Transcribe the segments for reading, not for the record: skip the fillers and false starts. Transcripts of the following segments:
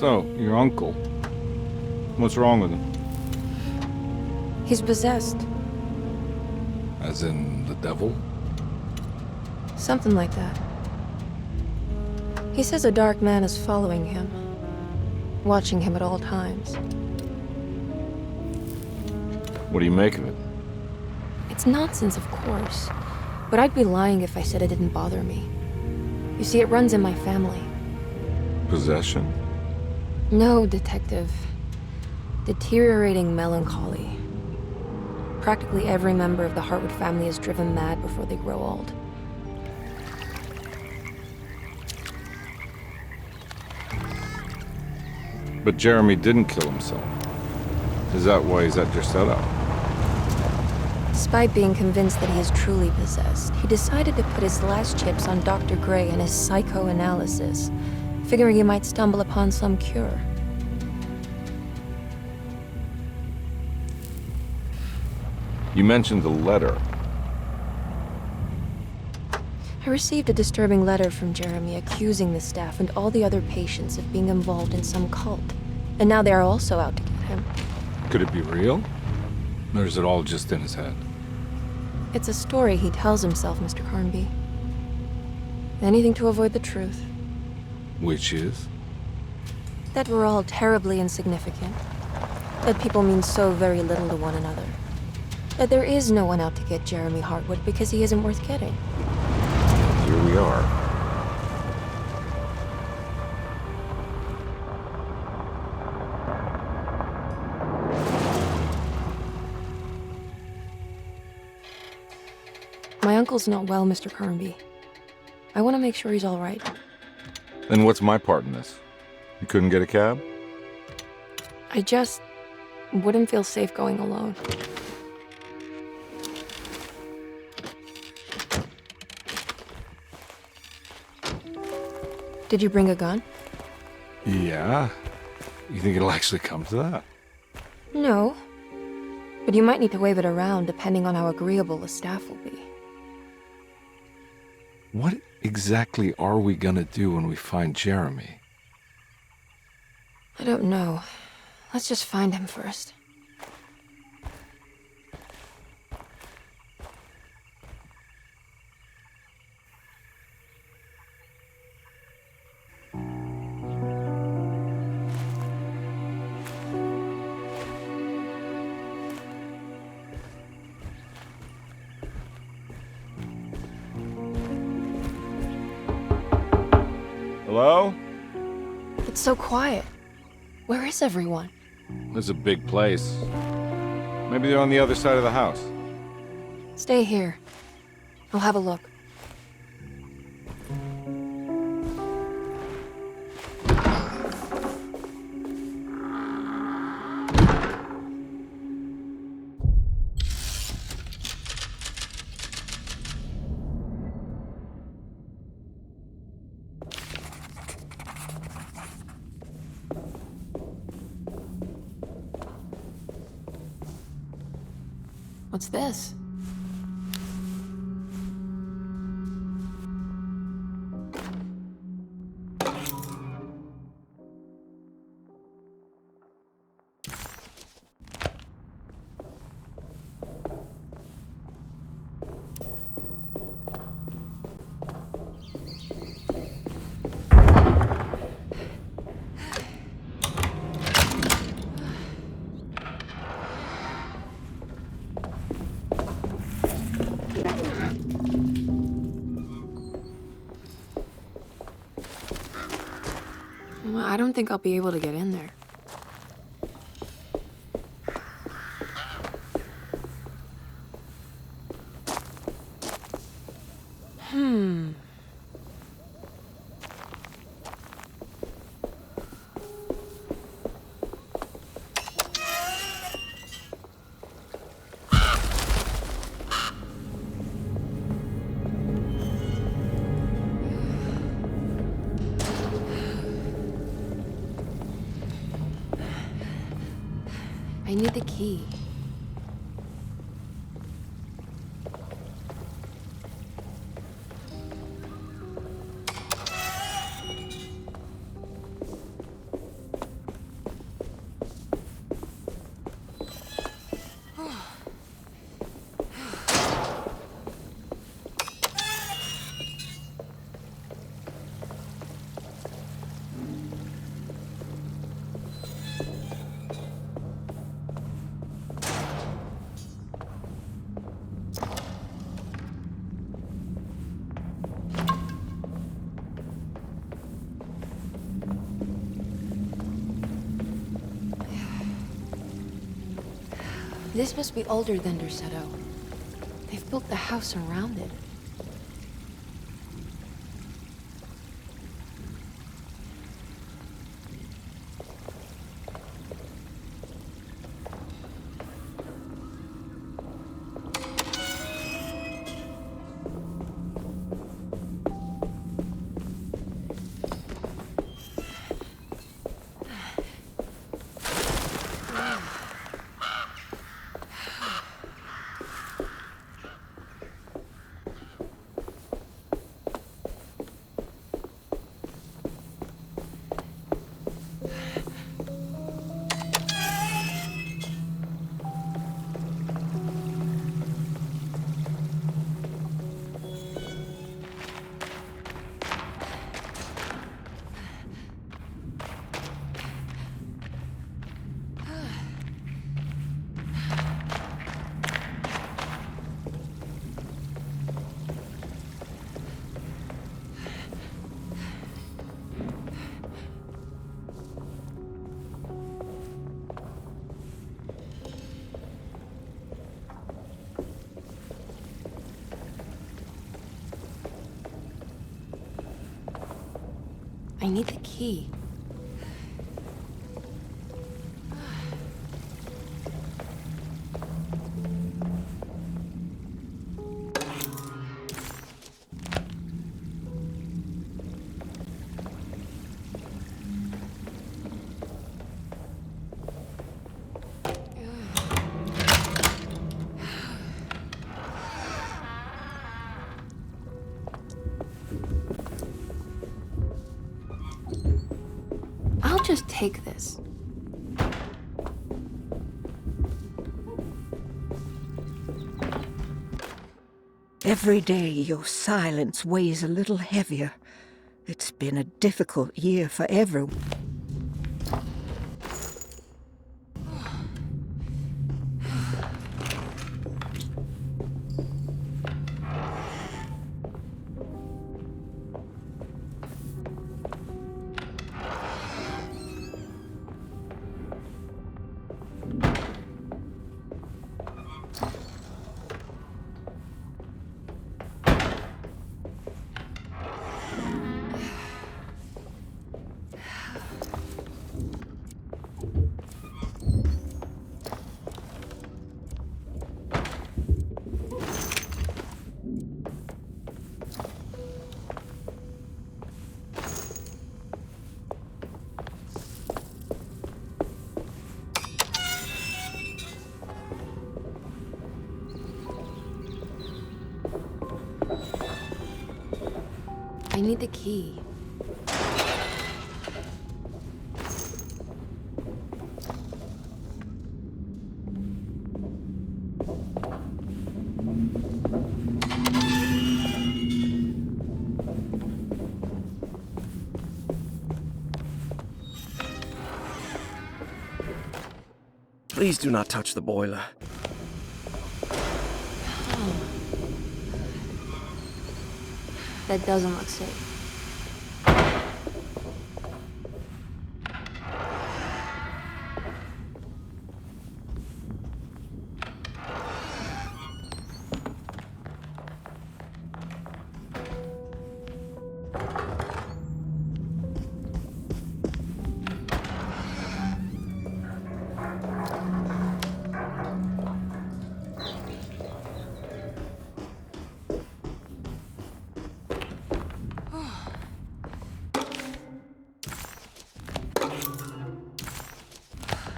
So, your uncle. What's wrong with him? He's possessed. As in the devil? Something like that. He says a dark man is following him, watching him at all times. What do you make of it? It's nonsense, of course, but I'd be lying if I said it didn't bother me. You see, it runs in my family. Possession? No, Detective. Deteriorating melancholy. Practically every member of the Hartwood family is driven mad before they grow old. But Jeremy didn't kill himself. Is that why he's at your setup? Despite being convinced that he is truly possessed, he decided to put his last chips on Dr. Gray and his psychoanalysis, figuring he might stumble upon some cure. You mentioned the letter. I received a disturbing letter from Jeremy accusing the staff and all the other patients of being involved in some cult. And now they are also out to get him. Could it be real? Or is it all just in his head? It's a story he tells himself, Mr. Carnby. Anything to avoid the truth. Which is? That we're all terribly insignificant. That people mean so very little to one another. That there is no one out to get Jeremy Hartwood because he isn't worth getting. Here we are. My uncle's not well, Mr. Carnby. I want to make sure he's all right. Then what's my part in this? You couldn't get a cab? I just wouldn't feel safe going alone. Did you bring a gun? Yeah. You think it'll actually come to that? No. But you might need to wave it around depending on how agreeable the staff will be. What exactly are we gonna do when we find Jeremy? I don't know. Let's just find him first. Hello? It's so quiet. Where is everyone? This is a big place. Maybe they're on the other side of the house. Stay here. I'll have a look. What's this? I don't think I'll be able to get in there. I need the key. This must be older than Derceto. They've built the house around it. I need the key. I'll just take this. Every day your silence weighs a little heavier. It's been a difficult year for everyone. I need the key. Please do not touch the boiler. That doesn't look safe.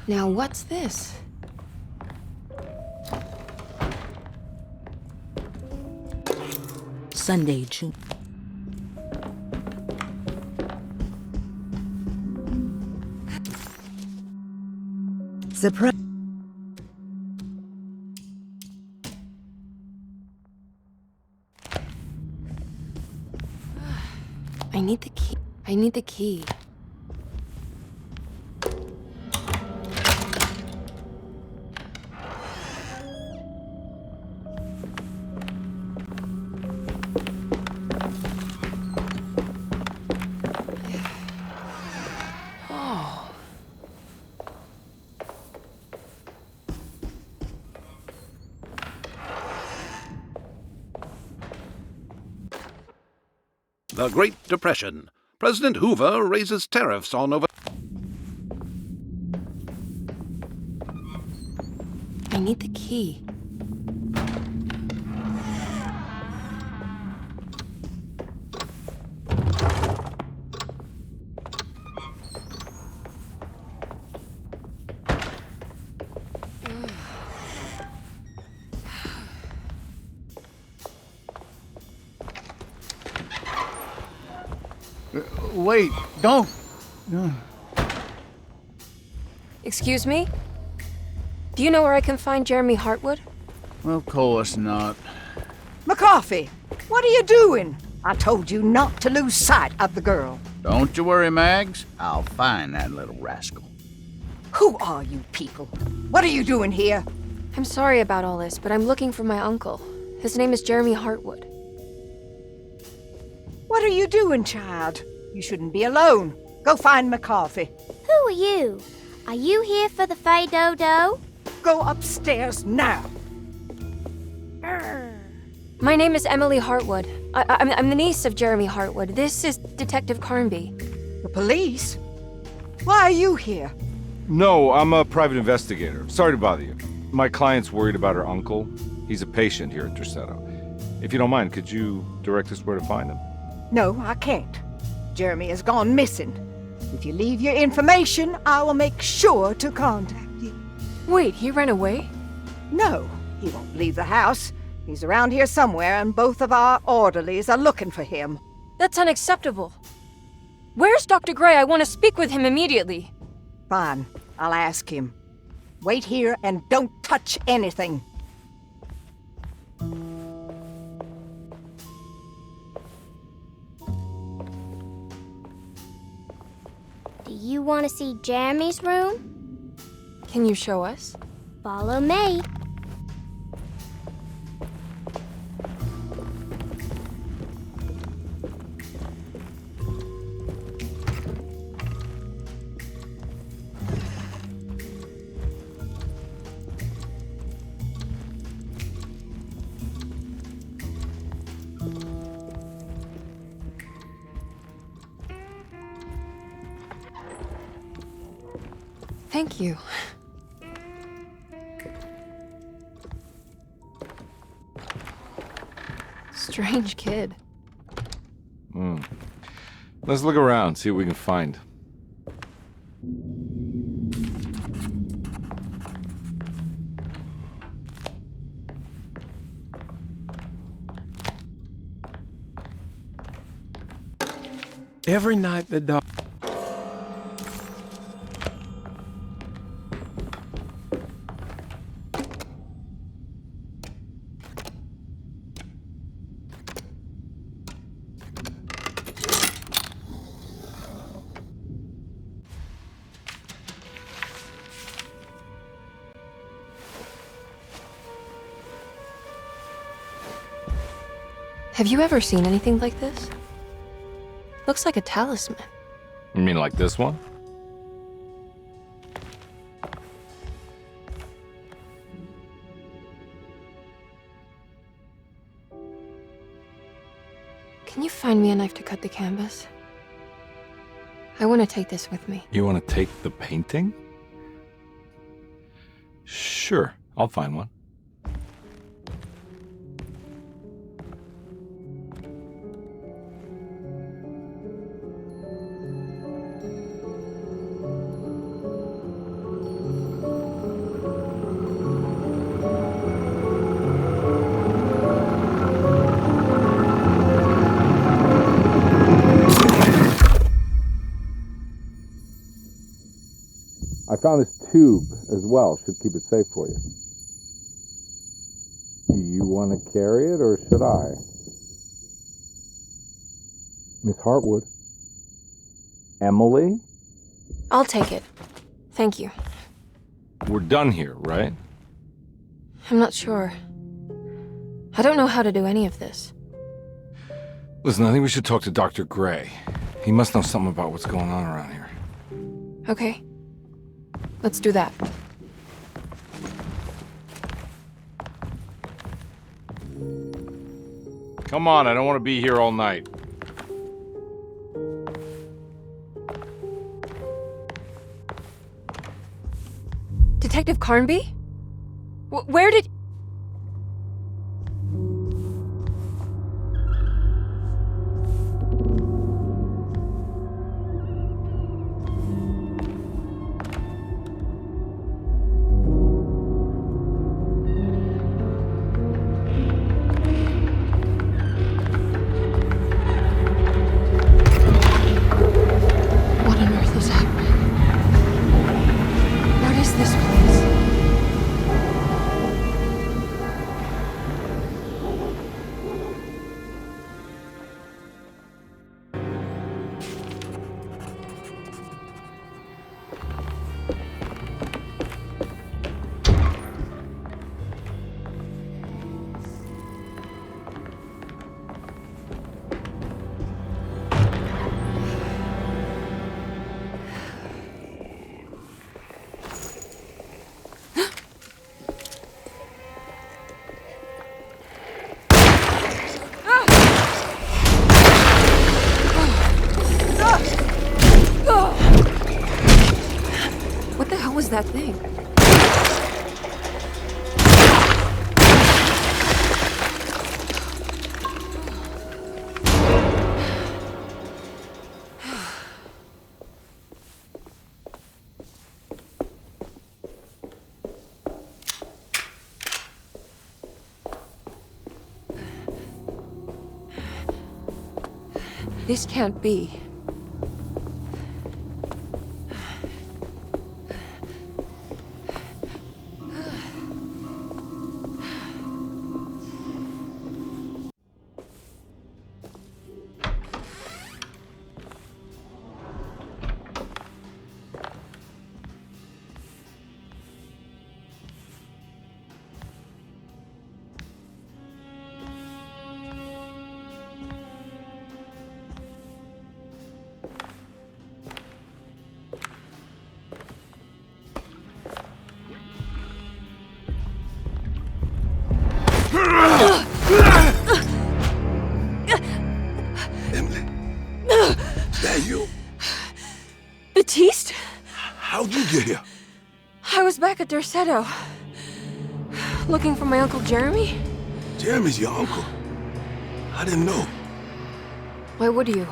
Now what's this? Sunday, June. Surprise. I need the key. I need the key. The Great Depression. President Hoover raises tariffs on over... I need the key. Wait, don't. Excuse me? Do you know where I can find Jeremy Hartwood? Of course not. McCarthy, what are you doing? I told you not to lose sight of the girl. Don't you worry, Mags. I'll find that little rascal. Who are you people? What are you doing here? I'm sorry about all this, but I'm looking for my uncle. His name is Jeremy Hartwood. What are you doing, child? You shouldn't be alone. Go find McCarthy. Who are you? Are you here for the Fay Dodo? Go upstairs now. My name is Emily Hartwood. I'm the niece of Jeremy Hartwood. This is Detective Carnby. The police? Why are you here? No, I'm a private investigator. Sorry to bother you. My client's worried about her uncle. He's a patient here at Tercetto. If you don't mind, could you direct us where to find him? No, I can't. Jeremy has gone missing. If you leave your information, I will make sure to contact you. Wait, he ran away? No, he won't leave the house. He's around here somewhere, and both of our orderlies are looking for him. That's unacceptable. Where's Dr. Gray? I want to speak with him immediately. Fine, I'll ask him. Wait here and don't touch anything. Do you want to see Jeremy's room? Can you show us? Follow me. Thank you. Strange kid. Let's look around, see what we can find. Every night the dog... Have you ever seen anything like this? Looks like a talisman. You mean like this one? Can you find me a knife to cut the canvas? I want to take this with me. You want to take the painting? Sure, I'll find one. found this tube as well. Should keep it safe for you. Do you want to carry it, or should I? Miss Hartwood? Emily? I'll take it. Thank you. We're done here, right? I'm not sure. I don't know how to do any of this. Listen, I think we should talk to Dr. Gray. He must know something about what's going on around here. Okay. Let's do that. Come on, I don't want to be here all night. Detective Carnby? Where did... What on earth is happening? What is this place? What the hell was that thing? This can't be. Emily, is that you? Batiste? How'd you get here? I was back at Derceto. Looking for my Uncle Jeremy? Jeremy's your uncle. I didn't know. Why would you?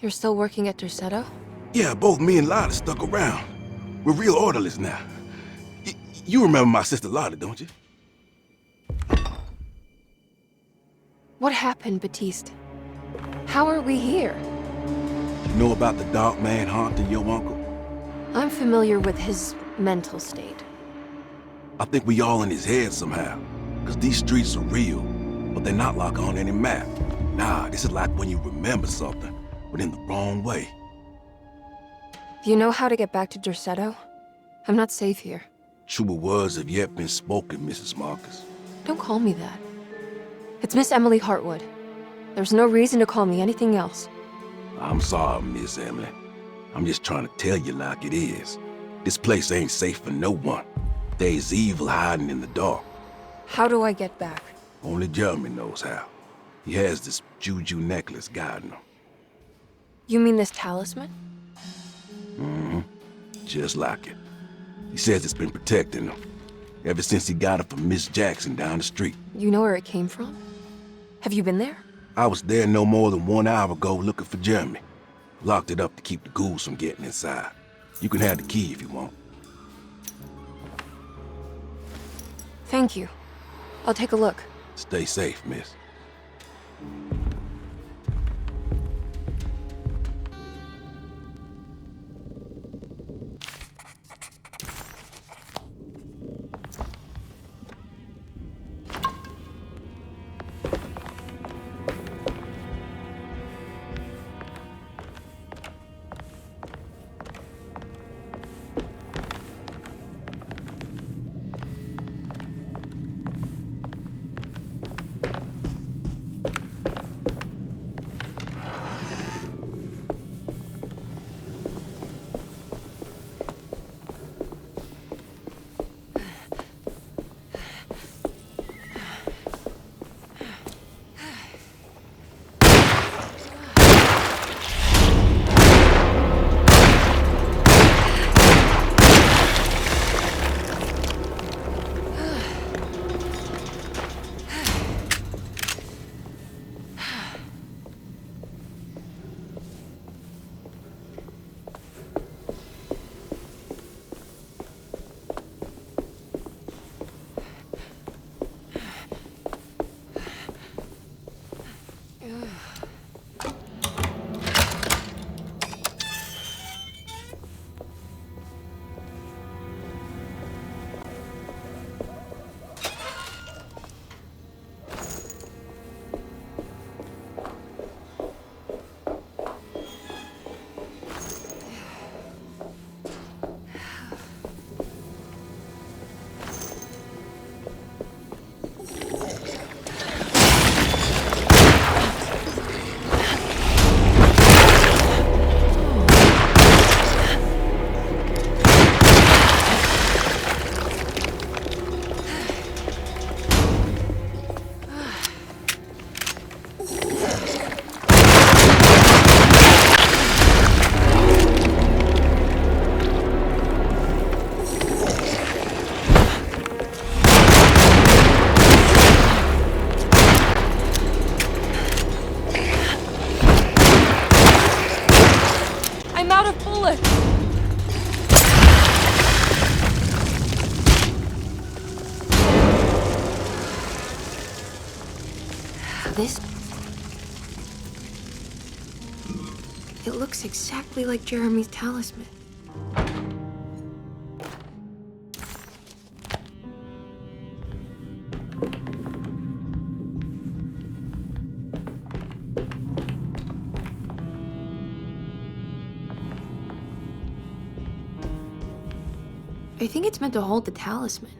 You're still working at Derceto? Yeah, both me and Lotta stuck around. We're real orderlies now. You remember my sister Lotta, don't you? What happened, Batiste? How are we here? You know about the dark man haunting your uncle? I'm familiar with his mental state. I think we all in his head somehow. Because these streets are real, but they're not like on any map. Nah, this is like when you remember something, but in the wrong way. Do you know how to get back to Derceto? I'm not safe here. Truer words have yet been spoken, Mrs. Marcus. Don't call me that. It's Miss Emily Hartwood. There's no reason to call me anything else. I'm sorry, Miss Emily. I'm just trying to tell you like it is. This place ain't safe for no one. There's evil hiding in the dark. How do I get back? Only Jeremy knows how. He has this juju necklace guiding him. You mean this talisman? Mm-hmm. Just like it. He says it's been protecting him ever since he got it from Miss Jackson down the street. You know where it came from? Have you been there? I was there no more than 1 hour ago looking for Jeremy. Locked it up to keep the ghouls from getting inside. You can have the key if you want. Thank you. I'll take a look. Stay safe, miss. I'm out of bullets! This... It looks exactly like Jeremy's talisman. I think it's meant to hold the talisman.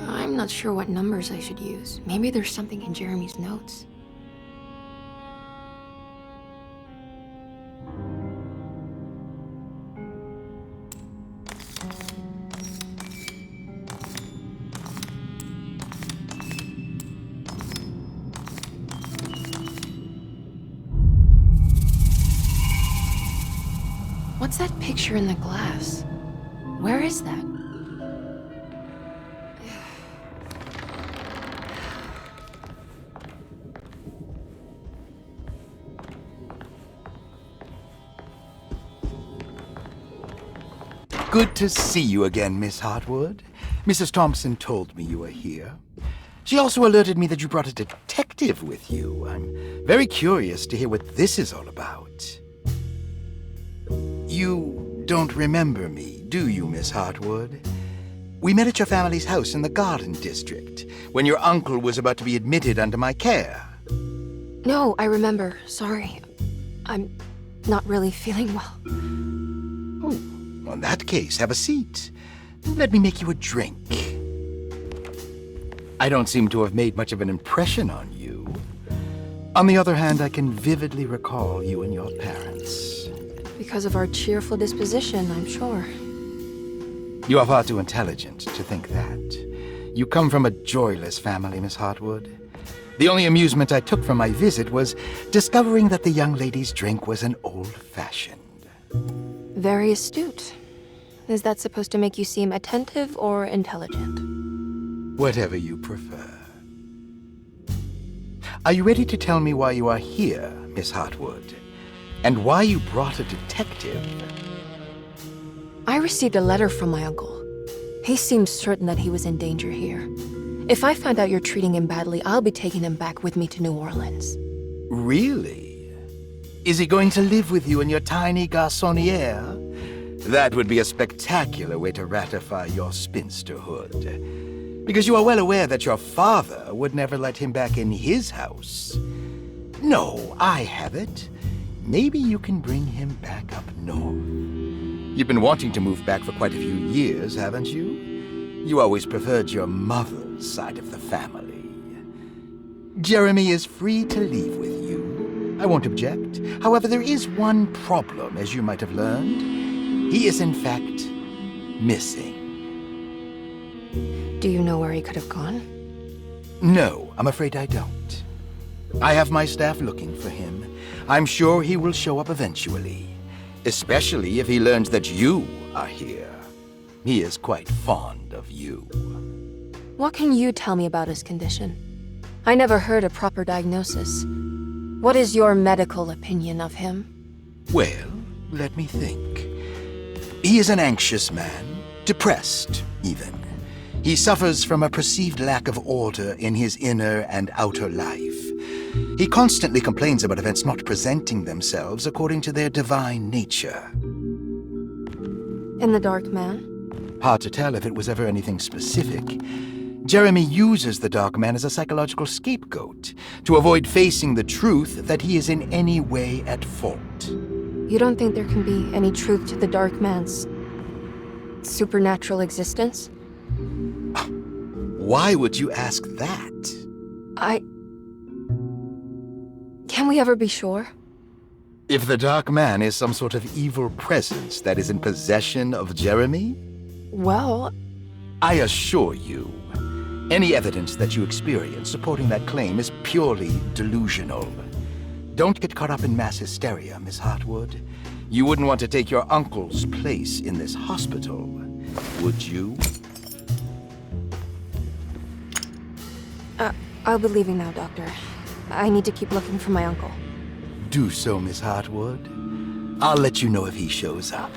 I'm not sure what numbers I should use. Maybe there's something in Jeremy's notes. What's that picture in the glass? Where is that? Good to see you again, Miss Hartwood. Mrs. Thompson told me you were here. She also alerted me that you brought a detective with you. I'm very curious to hear what this is all about. You don't remember me, do you, Miss Hartwood? We met at your family's house in the Garden District, when your uncle was about to be admitted under my care. No, I remember. Sorry. I'm not really feeling well. Oh, in that case, have a seat. Let me make you a drink. I don't seem to have made much of an impression on you. On the other hand, I can vividly recall you and your parents. Because of our cheerful disposition, I'm sure. You are far too intelligent to think that. You come from a joyless family, Miss Hartwood. The only amusement I took from my visit was discovering that the young lady's drink was an old-fashioned. Very astute. Is that supposed to make you seem attentive or intelligent? Whatever you prefer. Are you ready to tell me why you are here, Miss Hartwood? And why you brought a detective? I received a letter from my uncle. He seems certain that he was in danger here. If I find out you're treating him badly, I'll be taking him back with me to New Orleans. Really? Is he going to live with you in your tiny garçonniere? That would be a spectacular way to ratify your spinsterhood. Because you are well aware that your father would never let him back in his house. No, I have it. Maybe you can bring him back up north. You've been wanting to move back for quite a few years, haven't you? You always preferred your mother's side of the family. Jeremy is free to leave with you. I won't object. However, there is one problem, as you might have learned. He is, in fact, missing. Do you know where he could have gone? No, I'm afraid I don't. I have my staff looking for him. I'm sure he will show up eventually. Especially if he learns that you are here. He is quite fond of you. What can you tell me about his condition? I never heard a proper diagnosis. What is your medical opinion of him? Well, let me think. He is an anxious man, Depressed, even. He suffers from a perceived lack of order in his inner and outer life. He constantly complains about events not presenting themselves according to their divine nature. And the Dark Man? Hard to tell if it was ever anything specific. Jeremy uses the Dark Man as a psychological scapegoat to avoid facing the truth that he is in any way at fault. You don't think there can be any truth to the Dark Man's supernatural existence? Why would you ask that? Can we ever be sure? If the Dark Man is some sort of evil presence that is in possession of Jeremy, Well, I assure you, any evidence that you experience supporting that claim is purely delusional. Don't get caught up in mass hysteria, Miss Hartwood. You wouldn't want to take your uncle's place in this hospital, would you? I'll be leaving now, Doctor. I need to keep looking for my uncle. Do so, Miss Hartwood. I'll let you know if he shows up.